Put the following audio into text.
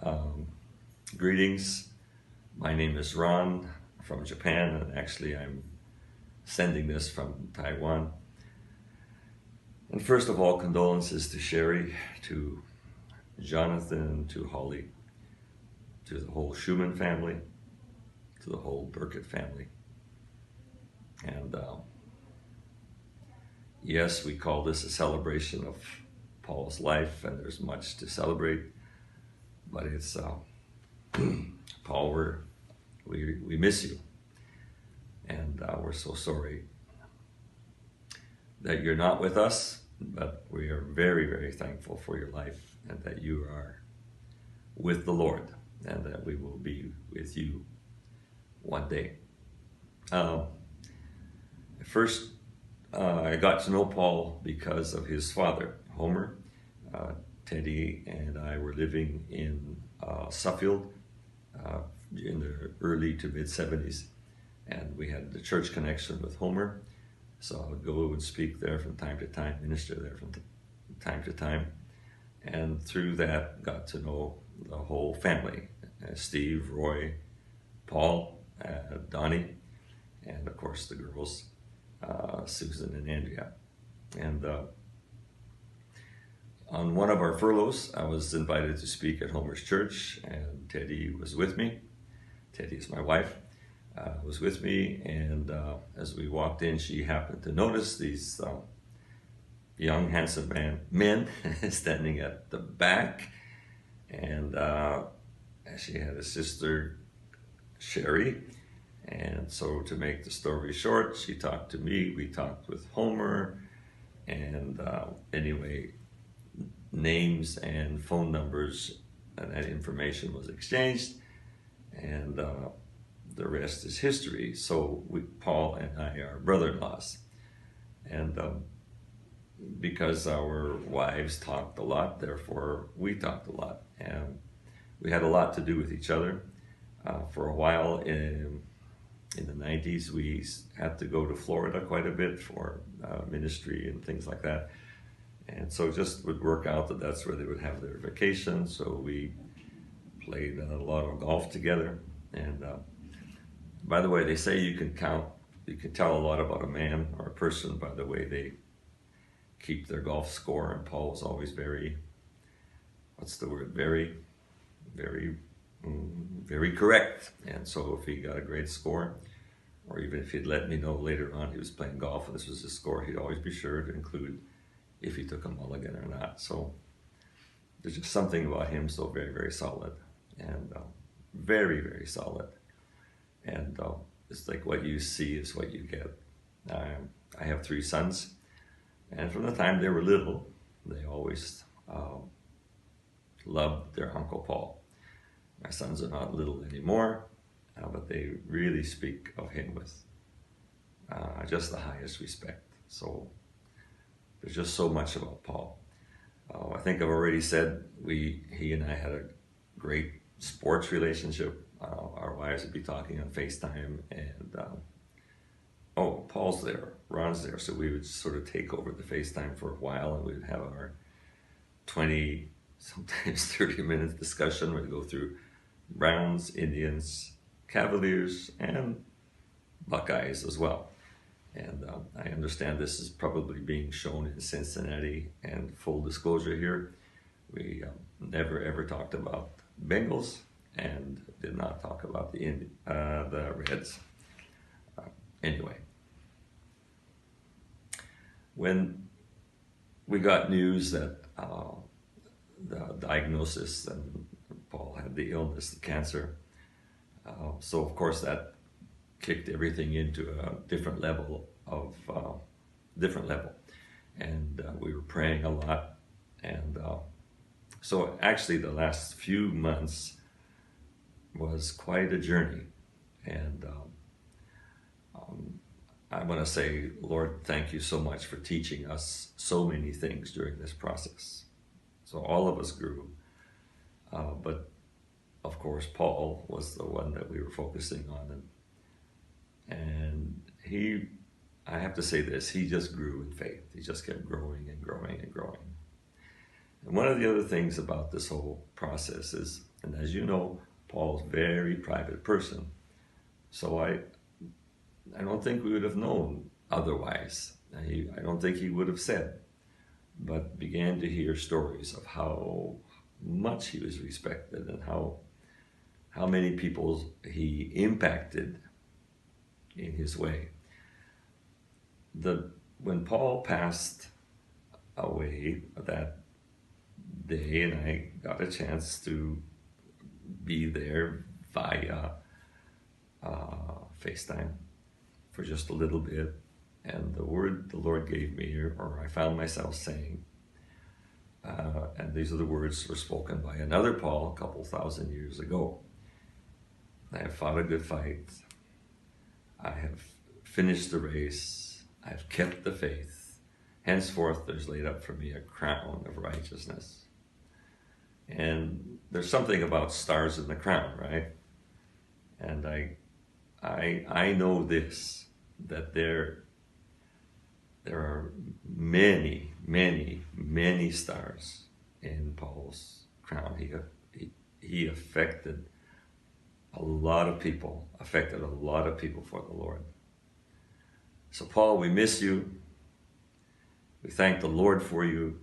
Um, Greetings. My name is Ron from Japan, and actually I'm sending this from Taiwan. And first of all, condolences to Cheri, to Jonathan, to Holly, to the whole Schumann family, to the whole Burket family. And yes, we call this a celebration of Paul's life, and there's much to celebrate, but it's Paul, we miss you, and we're so sorry that you're not with us, but we are very, very thankful for your life, and that you are with the Lord, and that we will be with you one day. First, I got to know Paul because of his father, Homer. Teddy and I were living in Suffield in the early to mid 70s, and we had the church connection with Homer, so I would go and speak there from time to time, minister there from time to time, and through that got to know the whole family, Steve, Roy, Paul, Donnie, and of course the girls, Susan and Andrea. And on one of our furloughs, I was invited to speak at Homer's church, and Teddy was with me. Teddy is my wife, was with me, and as we walked in, she happened to notice these young, handsome men standing at the back, and she had a sister, Cheri, and so to make the story short, she talked to me, we talked with Homer, and anyway, names and phone numbers and that information was exchanged, and the rest is history. So Paul and I are brother-in-laws, and because our wives talked a lot, therefore we talked a lot, and we had a lot to do with each other. For a while in the 90s, we had to go to Florida quite a bit for ministry and things like that. And so it just would work out that that's where they would have their vacation. So we played a lot of golf together. And by the way, they say you can tell a lot about a man or a person by the way they keep their golf score. And Paul was always very, very correct. And so if he got a great score, or even if he'd let me know later on he was playing golf and this was his score, he'd always be sure to include if he took a mulligan or not. So there's just something about him so very, very solid, and very, very solid. And it's like what you see is what you get. I have 3 sons, and from the time they were little, they always loved their Uncle Paul. My sons are not little anymore, but they really speak of him with just the highest respect. So there's just so much about Paul. I think I've already said he and I had a great sports relationship. Our wives would be talking on FaceTime, and oh, Paul's there, Ron's there. So we would sort of take over the FaceTime for a while, and we'd have our 20, sometimes 30 minutes discussion. We'd go through Browns, Indians, Cavaliers, and Buckeyes as well. And I understand this is probably being shown in Cincinnati, and full disclosure here, we never ever talked about Bengals and did not talk about the Reds. Anyway, when we got news that the diagnosis, and Paul had the illness, the cancer, so of course that kicked everything into a different level, and we were praying a lot, and so actually the last few months was quite a journey, and I want to say, Lord, thank you so much for teaching us so many things during this process. So all of us grew, but of course Paul was the one that we were focusing on, and I have to say this, he just grew in faith. He just kept growing and growing and growing. And one of the other things about this whole process is And as you know, Paul's a very private person. So I don't think we would have known otherwise. I don't think he would have said, but began to hear stories of how much he was respected and how many people he impacted in his way. When Paul passed away that day, and I got a chance to be there via FaceTime for just a little bit, and the word the Lord gave me, or I found myself saying, and these are the words were spoken by another Paul a couple thousand years ago. I have fought a good fight. I have finished the race. I have kept the faith. Henceforth there's laid up for me a crown of righteousness. And there's something about stars in the crown, right? And I know this, that there are many, many, many stars in Paul's crown. He affected a lot of people, for the Lord. So Paul, we miss you. We thank the Lord for you.